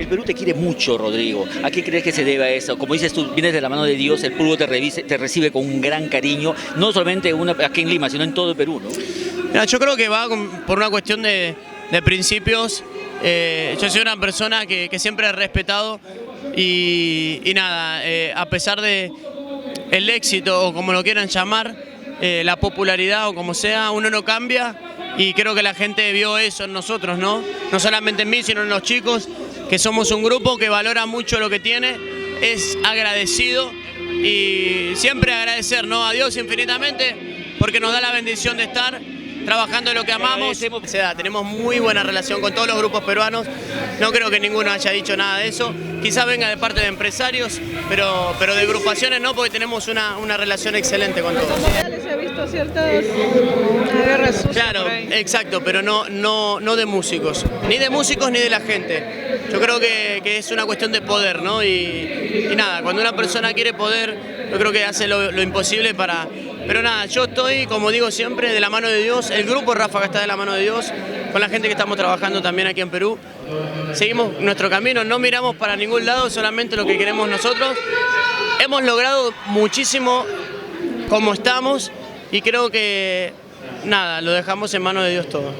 El Perú te quiere mucho, Rodrigo. ¿A qué crees que se debe a eso? Como dices tú, vienes de la mano de Dios, el pueblo te recibe con un gran cariño, no solamente aquí en Lima, sino en todo el Perú, ¿no? Mira, yo creo que va por una cuestión de principios. Yo soy una persona que siempre he respetado y nada, a pesar de el éxito o como lo quieran llamar, la popularidad o como sea, uno no cambia y creo que la gente vio eso en nosotros, ¿no? No solamente en mí, sino en los chicos, que somos un grupo que valora mucho lo que tiene, es agradecido y siempre agradecer, ¿no? A Dios infinitamente porque nos da la bendición de estar trabajando en lo que amamos. Tenemos muy buena relación con todos los grupos peruanos, no creo que ninguno haya dicho nada de eso, quizás venga de parte de empresarios, pero de agrupaciones no, porque tenemos una relación excelente con todos. Se ha visto ciertas guerras sucias. Claro, exacto, pero no de músicos, ni de la gente. Yo creo que es una cuestión de poder, ¿no? Y nada, cuando una persona quiere poder, yo creo que hace lo imposible para... Pero nada, yo estoy, como digo siempre, de la mano de Dios. El grupo Ráfaga está de la mano de Dios, con la gente que estamos trabajando también aquí en Perú. Seguimos nuestro camino, no miramos para ningún lado, solamente lo que queremos nosotros. Hemos logrado muchísimo como estamos y creo que, nada, lo dejamos en manos de Dios todo.